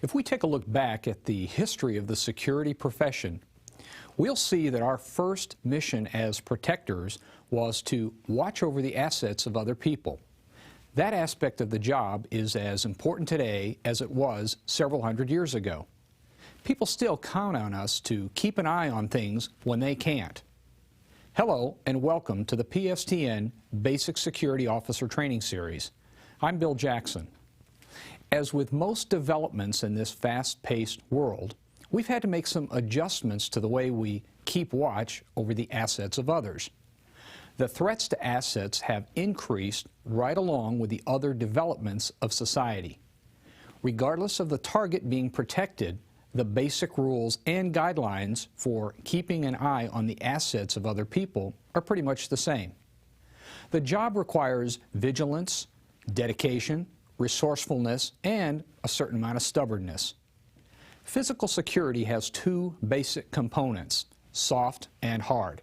If we take a look back at the history of the security profession, we'll see that our first mission as protectors was to watch over the assets of other people. That aspect of the job is as important today as it was several hundred years ago. People still count on us to keep an eye on things when they can't. Hello and welcome to the PSTN Basic Security Officer Training Series. I'm Bill Jackson. As with most developments in this fast-paced world, we've had to make some adjustments to the way we keep watch over the assets of others. The threats to assets have increased right along with the other developments of society. Regardless of the target being protected, the basic rules and guidelines for keeping an eye on the assets of other people are pretty much the same. The job requires vigilance, dedication, resourcefulness, and a certain amount of stubbornness. Physical security has two basic components, soft and hard.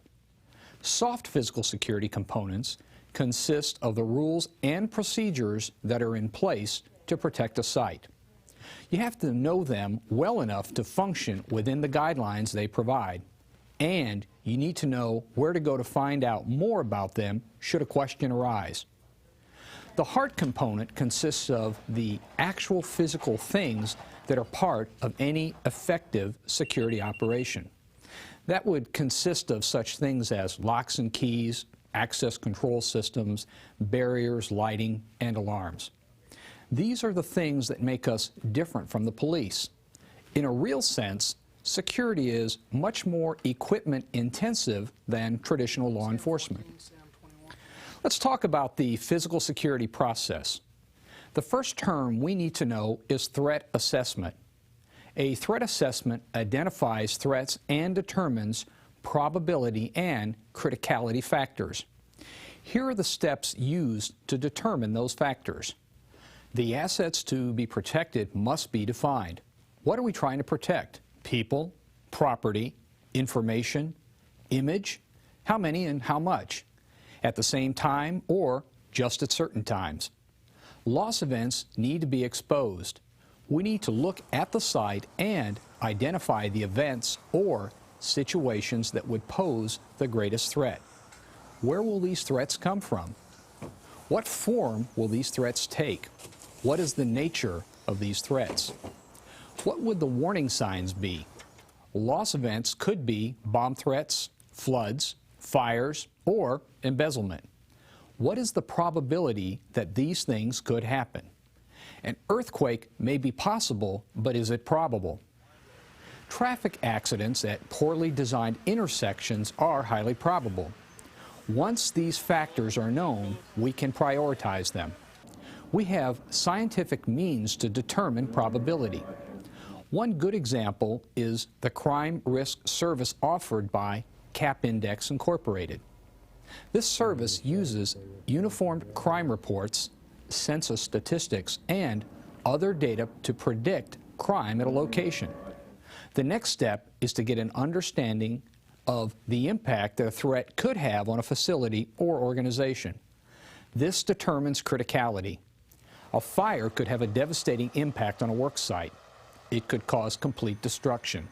Soft physical security components consist of the rules and procedures that are in place to protect a site. You have to know them well enough to function within the guidelines they provide, and you need to know where to go to find out more about them should a question arise. The hard component consists of the actual physical things that are part of any effective security operation. That would consist of such things as locks and keys, access control systems, barriers, lighting, and alarms. These are the things that make us different from the police. In a real sense, security is much more equipment intensive than traditional law enforcement. Let's talk about the physical security process. The first term we need to know is threat assessment. A threat assessment identifies threats and determines probability and criticality factors. Here are the steps used to determine those factors. The assets to be protected must be defined. What are we trying to protect? People, property, information, image, how many and how much? At the same time or just at certain times. Loss events need to be exposed. We need to look at the site and identify the events or situations that would pose the greatest threat. Where will these threats come from? What form will these threats take? What is the nature of these threats? What would the warning signs be? Loss events could be bomb threats, floods, fires, or embezzlement. What is the probability that these things could happen? An earthquake may be possible, but is it probable? Traffic accidents at poorly designed intersections are highly probable. Once these factors are known, we can prioritize them. We have scientific means to determine probability. One good example is the crime risk service offered by Cap Index Incorporated. This service uses uniformed crime reports, census statistics, and other data to predict crime at a location. The next step is to get an understanding of the impact that a threat could have on a facility or organization. This determines criticality. A fire could have a devastating impact on a work site. It could cause complete destruction.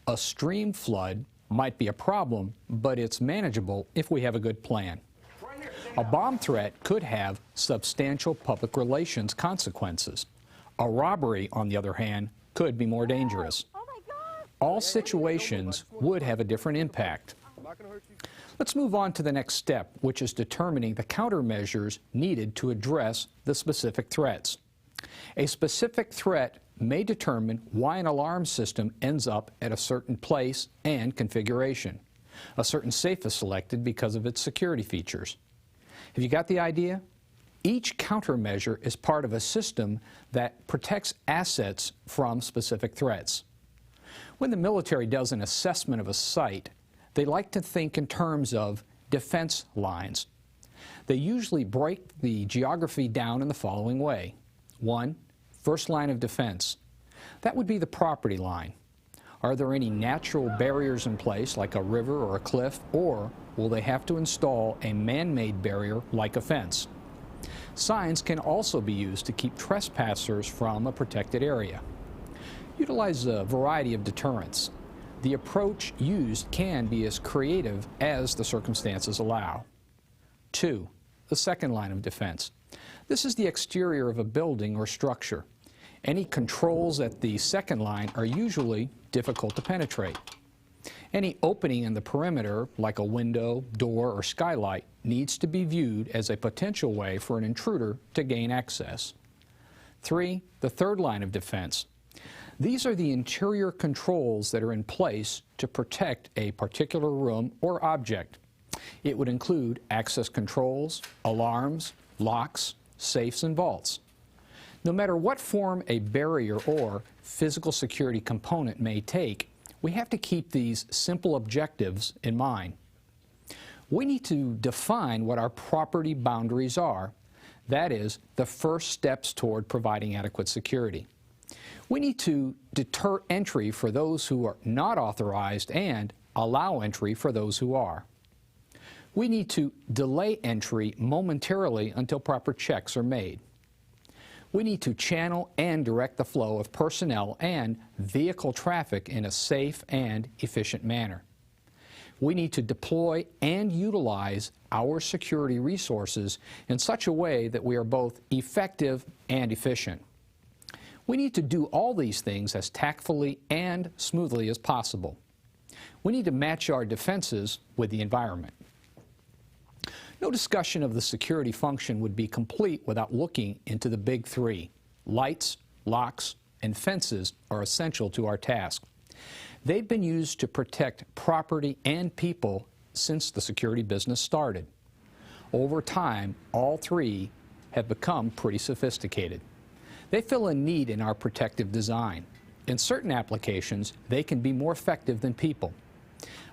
A stream flood might be a problem, but it's manageable if we have a good plan. A bomb threat could have substantial public relations consequences. A robbery, on the other hand, could be more dangerous. All situations would have a different impact. Let's move on to the next step, which is determining the countermeasures needed to address the specific threats. A specific threat may determine why an alarm system ends up at a certain place and configuration. A certain safe is selected because of its security features. Have you got the idea? Each countermeasure is part of a system that protects assets from specific threats. When the military does an assessment of a site, they like to think in terms of defense lines. They usually break the geography down in the following way. 1. First line of defense. That would be the property line. Are there any natural barriers in place, like a river or a cliff, or will they have to install a man-made barrier like a fence? Signs can also be used to keep trespassers from a protected area. Utilize a variety of deterrents. The approach used can be as creative as the circumstances allow. 2. The second line of defense. This is the exterior of a building or structure. Any controls at the second line are usually difficult to penetrate. Any opening in the perimeter, like a window, door, or skylight, needs to be viewed as a potential way for an intruder to gain access. 3. The third line of defense. These are the interior controls that are in place to protect a particular room or object. It would include access controls, alarms, locks, safes, and vaults. No matter what form a barrier or physical security component may take, we have to keep these simple objectives in mind. We need to define what our property boundaries are. That is, the first steps toward providing adequate security. We need to deter entry for those who are not authorized and allow entry for those who are. We need to delay entry momentarily until proper checks are made. We need to channel and direct the flow of personnel and vehicle traffic in a safe and efficient manner. We need to deploy and utilize our security resources in such a way that we are both effective and efficient. We need to do all these things as tactfully and smoothly as possible. We need to match our defenses with the environment. No discussion of the security function would be complete without looking into the big three. Lights, locks, and fences are essential to our task. They've been used to protect property and people since the security business started. Over time, all three have become pretty sophisticated. They fill a need in our protective design. In certain applications, they can be more effective than people.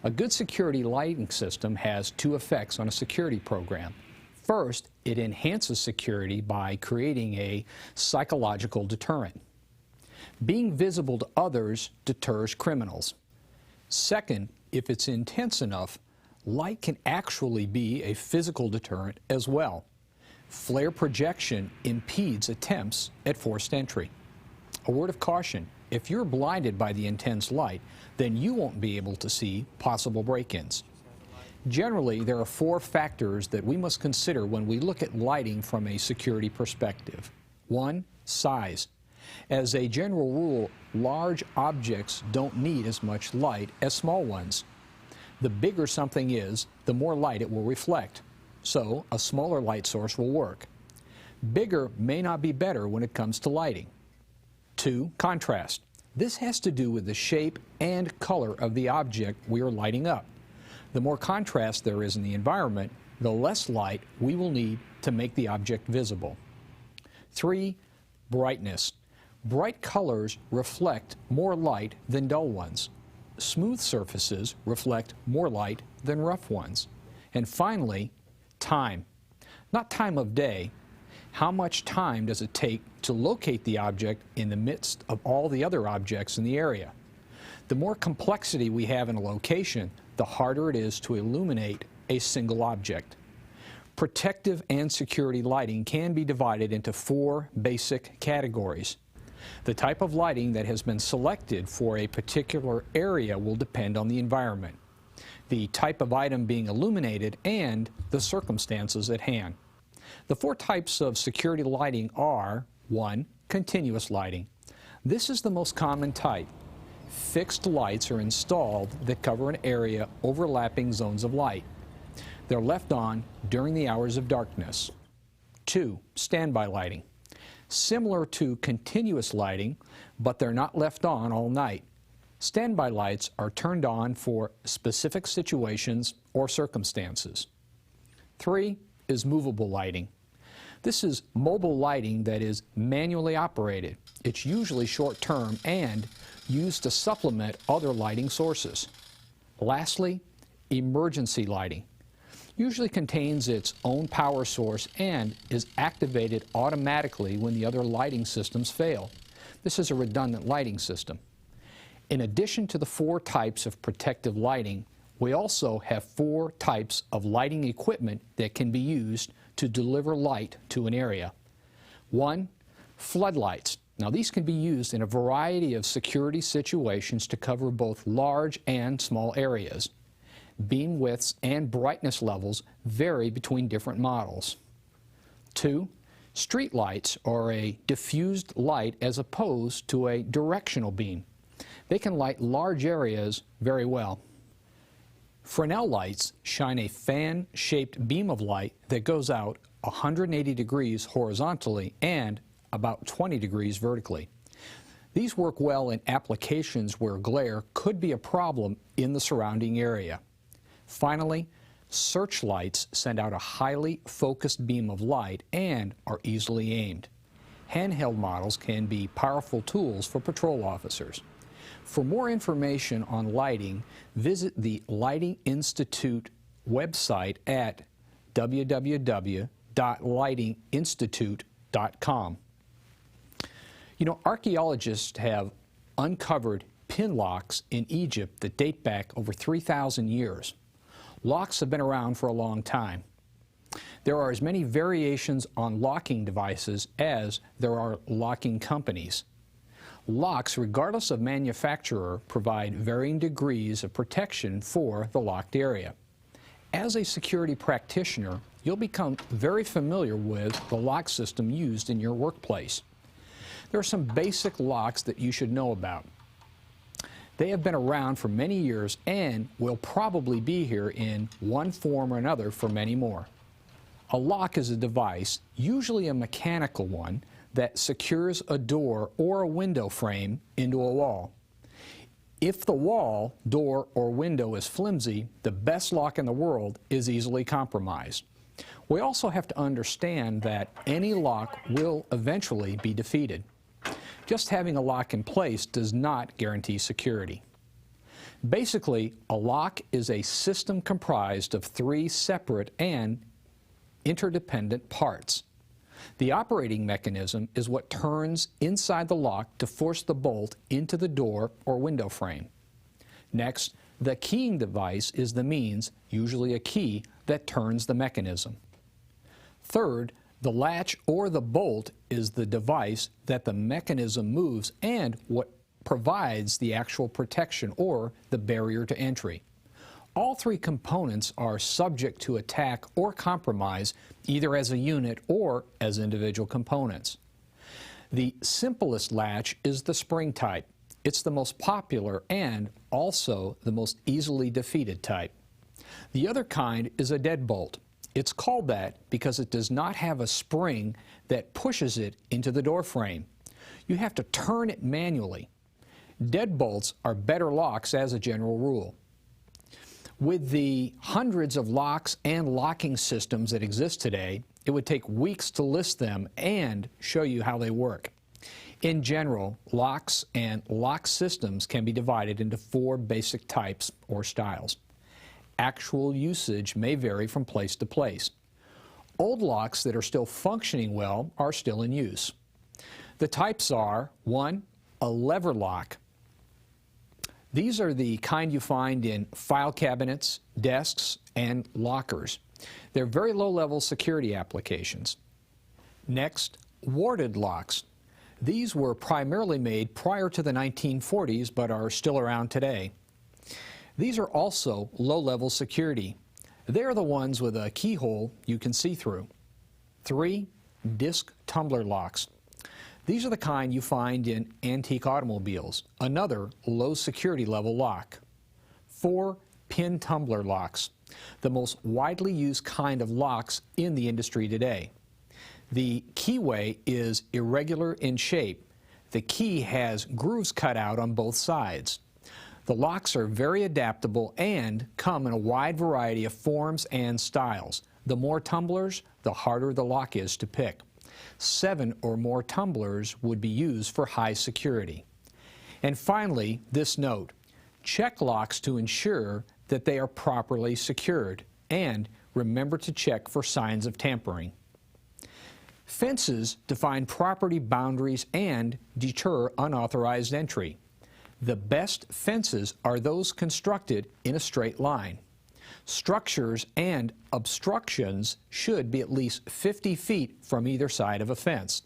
A good security lighting system has two effects on a security program. First, it enhances security by creating a psychological deterrent. Being visible to others deters criminals. Second, if it's intense enough, light can actually be a physical deterrent as well. Flare projection impedes attempts at forced entry. A word of caution: if you're blinded by the intense light, then you won't be able to see possible break-ins. Generally, there are four factors that we must consider when we look at lighting from a security perspective. 1. Size. As a general rule, large objects don't need as much light as small ones. The bigger something is, the more light it will reflect. So, a smaller light source will work. Bigger may not be better when it comes to lighting. 2. Contrast. This has to do with the shape and color of the object we are lighting up. The more contrast there is in the environment, the less light we will need to make the object visible. 3. Brightness. Bright colors reflect more light than dull ones. Smooth surfaces reflect more light than rough ones. And finally, time. Not time of day. How much time does it take to locate the object in the midst of all the other objects in the area? The more complexity we have in a location, the harder it is to illuminate a single object. Protective and security lighting can be divided into four basic categories. The type of lighting that has been selected for a particular area will depend on the environment, the type of item being illuminated, and the circumstances at hand. The four types of security lighting are: 1. Continuous lighting. This is the most common type. Fixed lights are installed that cover an area overlapping zones of light. They're left on during the hours of darkness. 2. Standby lighting. Similar to continuous lighting, but they're not left on all night. Standby lights are turned on for specific situations or circumstances. 3 is movable lighting. This is mobile lighting that is manually operated. It's usually short-term and used to supplement other lighting sources. Lastly, emergency lighting. Usually contains its own power source and is activated automatically when the other lighting systems fail. This is a redundant lighting system. In addition to the four types of protective lighting, we also have four types of lighting equipment that can be used to deliver light to an area. 1. Floodlights. Now, these can be used in a variety of security situations to cover both large and small areas. Beam widths and brightness levels vary between different models. 2. Street lights are a diffused light as opposed to a directional beam. They can light large areas very well. Fresnel lights shine a fan-shaped beam of light that goes out 180 degrees horizontally and about 20 degrees vertically. These work well in applications where glare could be a problem in the surrounding area. Finally, searchlights send out a highly focused beam of light and are easily aimed. Handheld models can be powerful tools for patrol officers. For more information on lighting, visit the Lighting Institute website at www.lightinginstitute.com. You know, archaeologists have uncovered pin locks in Egypt that date back over 3,000 years. Locks have been around for a long time. There are as many variations on locking devices as there are locking companies. Locks, regardless of manufacturer, provide varying degrees of protection for the locked area. As a security practitioner, you'll become very familiar with the lock system used in your workplace. There are some basic locks that you should know about. They have been around for many years and will probably be here in one form or another for many more. A lock is a device, usually a mechanical one, that secures a door or a window frame into a wall. If the wall, door, or window is flimsy, the best lock in the world is easily compromised. We also have to understand that any lock will eventually be defeated. Just having a lock in place does not guarantee security. Basically, a lock is a system comprised of 3 separate and interdependent parts. The operating mechanism is what turns inside the lock to force the bolt into the door or window frame. Next, the keying device is the means, usually a key, that turns the mechanism. Third, the latch or the bolt is the device that the mechanism moves and what provides the actual protection or the barrier to entry. All 3 components are subject to attack or compromise either as a unit or as individual components. The simplest latch is the spring type. It's the most popular and also the most easily defeated type. The other kind is a deadbolt. It's called that because it does not have a spring that pushes it into the door frame. You have to turn it manually. Deadbolts are better locks as a general rule. With the hundreds of locks and locking systems that exist today, it would take weeks to list them and show you how they work. In general, locks and lock systems can be divided into 4 basic types or styles. Actual usage may vary from place to place. Old locks that are still functioning well are still in use. The types are 1. A lever lock. These are the kind you find in file cabinets, desks, and lockers. They're very low-level security applications. Next, warded locks. These were primarily made prior to the 1940s but are still around today. These are also low-level security. They're the ones with a keyhole you can see through. 3. Disc tumbler locks. These are the kind you find in antique automobiles, another low security level lock. 4. Pin tumbler locks, the most widely used kind of locks in the industry today. The keyway is irregular in shape. The key has grooves cut out on both sides. The locks are very adaptable and come in a wide variety of forms and styles. The more tumblers, the harder the lock is to pick. 7 or more tumblers would be used for high security. And finally, this note: check locks to ensure that they are properly secured, and remember to check for signs of tampering. Fences define property boundaries and deter unauthorized entry. The best fences are those constructed in a straight line. Structures and obstructions should be at least 50 feet from either side of a fence.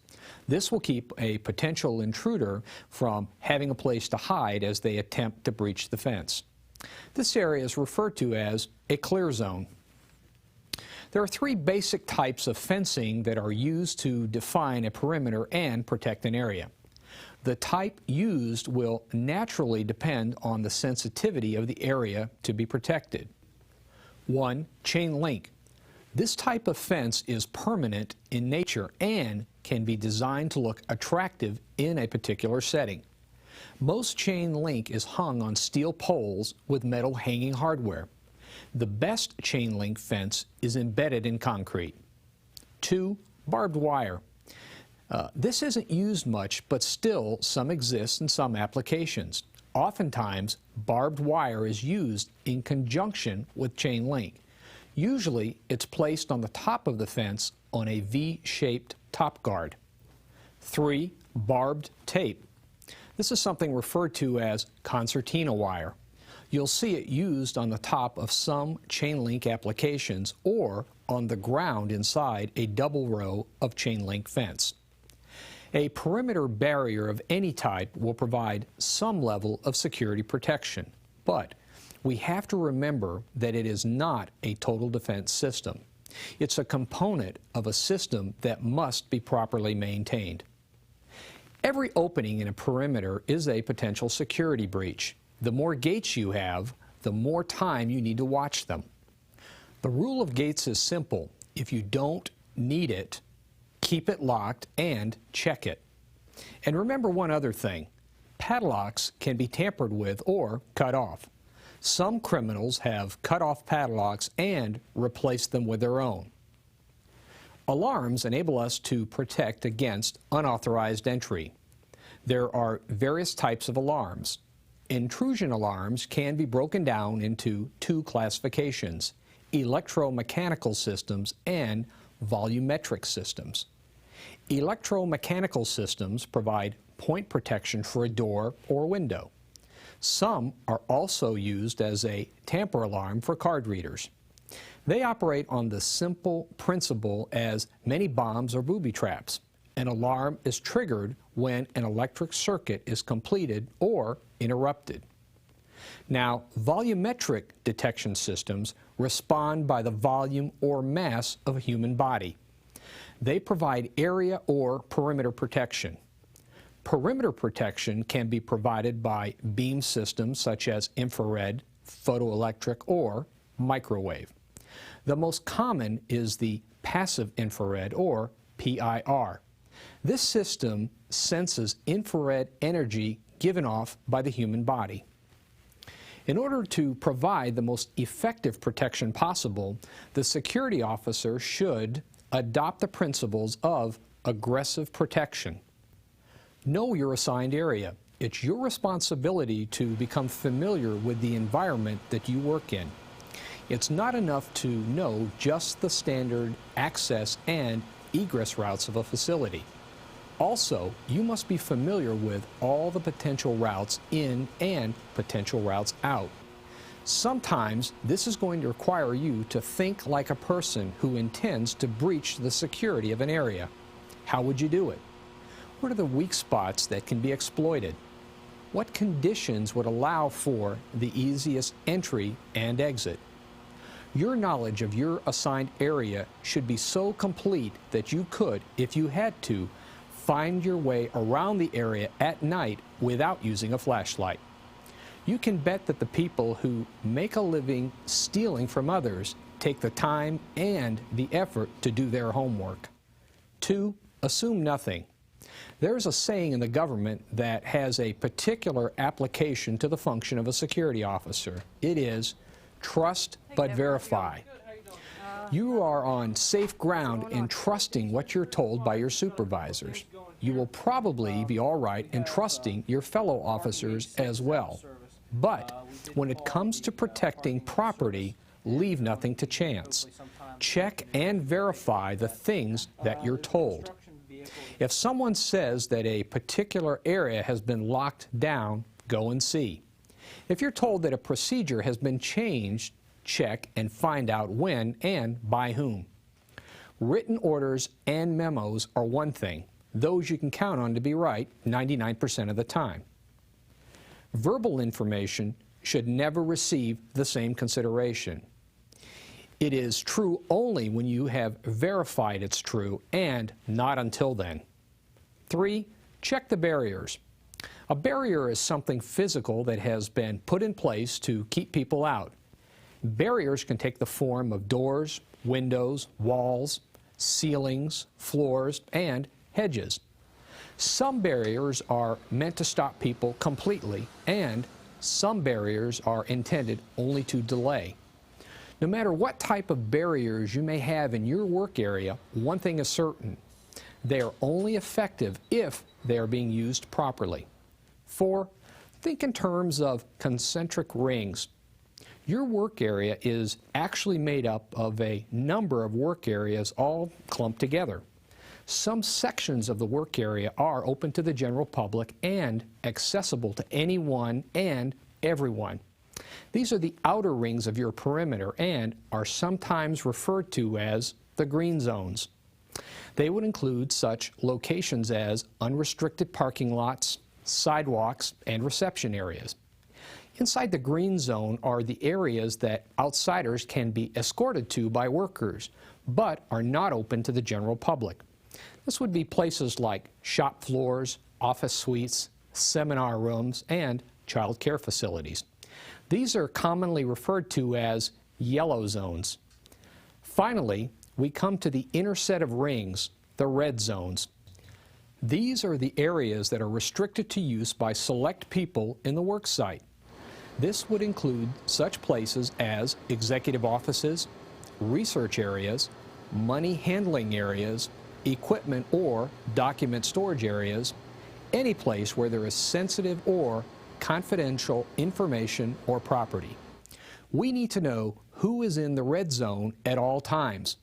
This will keep a potential intruder from having a place to hide as they attempt to breach the fence. This area is referred to as a clear zone. There are three basic types of fencing that are used to define a perimeter and protect an area. The type used will naturally depend on the sensitivity of the area to be protected. 1. Chain link. This type of fence is permanent in nature and can be designed to look attractive in a particular setting. Most chain link is hung on steel poles with metal hanging hardware. The best chain link fence is embedded in concrete. 2. Barbed wire. This isn't used much, but still some exist in some applications. Oftentimes, barbed wire is used in conjunction with chain link. Usually, it's placed on the top of the fence on a V-shaped top guard. 3. Barbed tape. This is something referred to as concertina wire. You'll see it used on the top of some chain link applications or on the ground inside a double row of chain link fence. A perimeter barrier of any type will provide some level of security protection, but we have to remember that it is not a total defense system. It's a component of a system that must be properly maintained. Every opening in a perimeter is a potential security breach. The more gates you have, the more time you need to watch them. The rule of gates is simple. If you don't need it, keep it locked and check it. And remember one other thing. Padlocks can be tampered with or cut off. Some criminals have cut off padlocks and replaced them with their own. Alarms enable us to protect against unauthorized entry. There are various types of alarms. Intrusion alarms can be broken down into two classifications: electromechanical systems and volumetric systems. Electromechanical systems provide point protection for a door or window. Some are also used as a tamper alarm for card readers. They operate on the simple principle as many bombs or booby traps. An alarm is triggered when an electric circuit is completed or interrupted. Now, volumetric detection systems respond by the volume or mass of a human body. They provide area or perimeter protection. Perimeter protection can be provided by beam systems such as infrared, photoelectric, or microwave. The most common is the passive infrared, or PIR. This system senses infrared energy given off by the human body. In order to provide the most effective protection possible, the security officer should adopt the principles of aggressive protection. Know your assigned area. It's your responsibility to become familiar with the environment that you work in. It's not enough to know just the standard access and egress routes of a facility. Also, you must be familiar with all the potential routes in and potential routes out. Sometimes this is going to require you to think like a person who intends to breach the security of an area. How would you do it? What are the weak spots that can be exploited? What conditions would allow for the easiest entry and exit? Your knowledge of your assigned area should be so complete that you could, if you had to, find your way around the area at night without using a flashlight. You can bet that the people who make a living stealing from others take the time and the effort to do their homework. 2. Assume nothing. There's a saying in the government that has a particular application to the function of a security officer. It is, trust but verify. You are on safe ground in trusting what you're told by your supervisors. You will probably be all right in trusting your fellow officers as well. But when it comes to protecting property, leave nothing to chance. Check and verify the things that you're told. If someone says that a particular area has been locked down, go and see. If you're told that a procedure has been changed, check and find out when and by whom. Written orders and memos are one thing. those you can count on to be right 99% of the time. Verbal information should never receive the same consideration. It is true only when you have verified it's true, and not until then. 3. Check the barriers. A barrier is something physical that has been put in place to keep people out. Barriers can take the form of doors, windows, walls, ceilings, floors, and hedges. Some barriers are meant to stop people completely, and some barriers are intended only to delay. No matter what type of barriers you may have in your work area, one thing is certain: they are only effective if they are being used properly. 4. Think in terms of concentric rings. Your work area is actually made up of a number of work areas all clumped together. Some sections of the work area are open to the general public and accessible to anyone and everyone. These are the outer rings of your perimeter and are sometimes referred to as the green zones. They would include such locations as unrestricted parking lots, sidewalks, and reception areas. Inside the green zone are the areas that outsiders can be escorted to by workers, but are not open to the general public. This would be places like shop floors, office suites, seminar rooms, and child care facilities. These are commonly referred to as yellow zones. Finally, we come to the inner set of rings, the red zones. These are the areas that are restricted to use by select people in the work site. This would include such places as executive offices, research areas, money handling areas, equipment or document storage areas, any place where there is sensitive or confidential information or property. We need to know who is in the red zone at all times.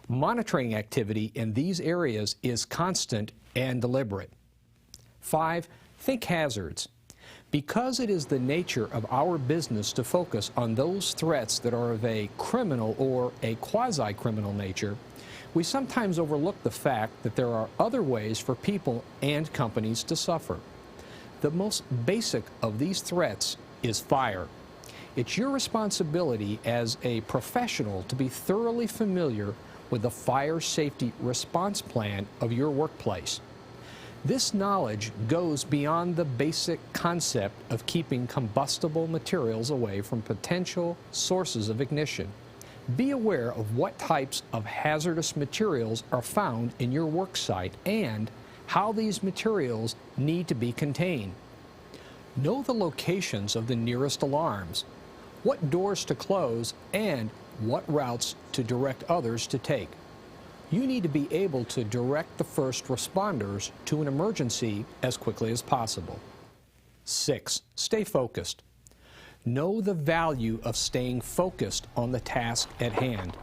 Monitoring activity in these areas is constant and deliberate. 5. Think hazards. Because it is the nature of our business to focus on those threats that are of a criminal or a quasi-criminal nature, we sometimes overlook the fact that there are other ways for people and companies to suffer. The most basic of these threats is fire. It's your responsibility as a professional to be thoroughly familiar with the fire safety response plan of your workplace. This knowledge goes beyond the basic concept of keeping combustible materials away from potential sources of ignition. Be aware of what types of hazardous materials are found in your work site and how these materials need to be contained. Know the locations of the nearest alarms, what doors to close, and what routes to direct others to take. You need to be able to direct the first responders to an emergency as quickly as possible. 6. Stay focused. Know the value of staying focused on the task at hand.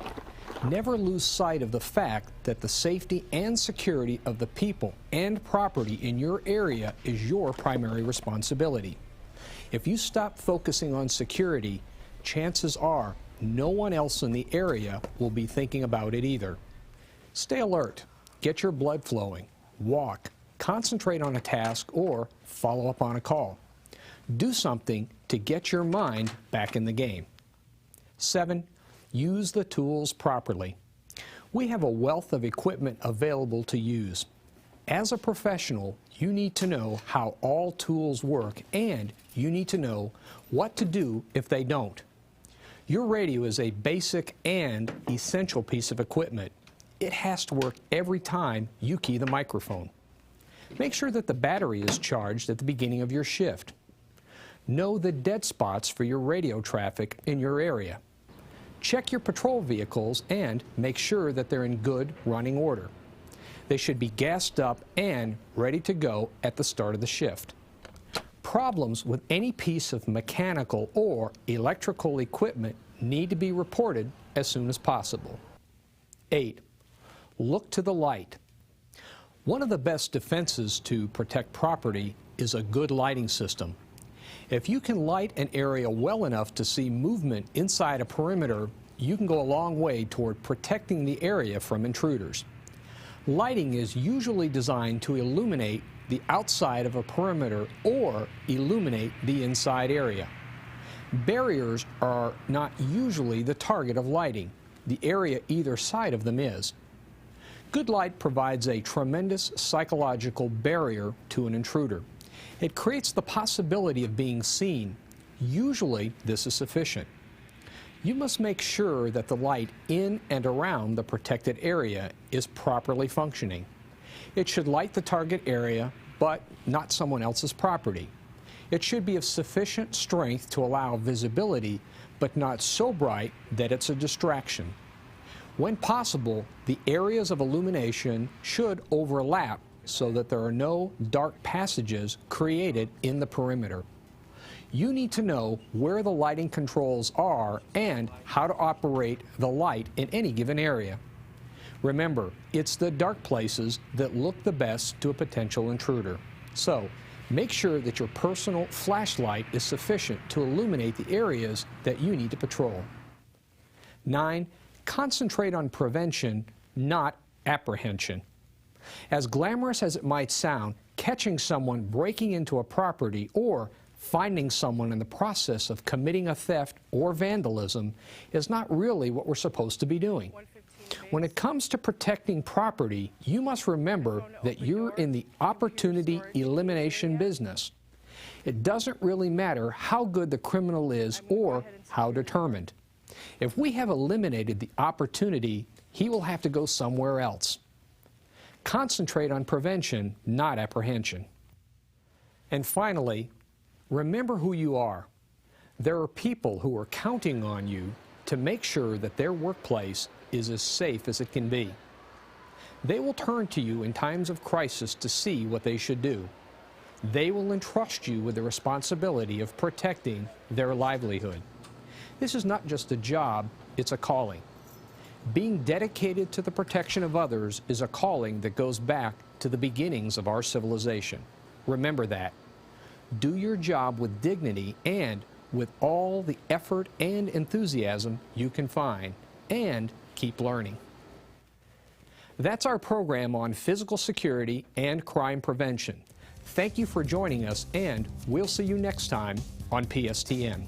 Never lose sight of the fact that the safety and security of the people and property in your area is your primary responsibility. If you stop focusing on security, chances are no one else in the area will be thinking about it either. Stay alert, get your blood flowing, walk, concentrate on a task, or follow up on a call. Do something to get your mind back in the game. 7. Use the tools properly. We have a wealth of equipment available to use. As a professional, you need to know how all tools work, and you need to know what to do if they don't. Your radio is a basic and essential piece of equipment. It has to work every time you key the microphone. Make sure that the battery is charged at the beginning of your shift. Know the dead spots for your radio traffic in your area. Check your patrol vehicles and make sure that they're in good running order. They should be gassed up and ready to go at the start of the shift. Problems with any piece of mechanical or electrical equipment need to be reported as soon as possible. 8. Look to the light. One of the best defenses to protect property is a good lighting system. If you can light an area well enough to see movement inside a perimeter, you can go a long way toward protecting the area from intruders. Lighting is usually designed to illuminate the outside of a perimeter or illuminate the inside area. Barriers are not usually the target of lighting. The area either side of them is. Good light provides a tremendous psychological barrier to an intruder. It creates the possibility of being seen. Usually, this is sufficient. You must make sure that the light in and around the protected area is properly functioning. It should light the target area, but not someone else's property. It should be of sufficient strength to allow visibility, but not so bright that it's a distraction. When possible, the areas of illumination should overlap so that there are no dark passages created in the perimeter. You need to know where the lighting controls are and how to operate the light in any given area. Remember, it's the dark places that look the best to a potential intruder. So, make sure that your personal flashlight is sufficient to illuminate the areas that you need to patrol. 9. Concentrate on prevention, not apprehension. As glamorous as it might sound, catching someone breaking into a property or finding someone in the process of committing a theft or vandalism is not really what we're supposed to be doing. When it comes to protecting property, you must remember that you're in the opportunity elimination business. It doesn't really matter how good the criminal is or how determined. If we have eliminated the opportunity, he will have to go somewhere else. Concentrate on prevention, not apprehension. And finally, remember who you are. There are people who are counting on you to make sure that their workplace is as safe as it can be. They will turn to you in times of crisis to see what they should do. They will entrust you with the responsibility of protecting their livelihood. This is not just a job, it's a calling. Being dedicated to the protection of others is a calling that goes back to the beginnings of our civilization. Remember that. Do your job with dignity and with all the effort and enthusiasm you can find, and keep learning. That's our program on physical security and crime prevention. Thank you for joining us, and we'll see you next time on PSTN.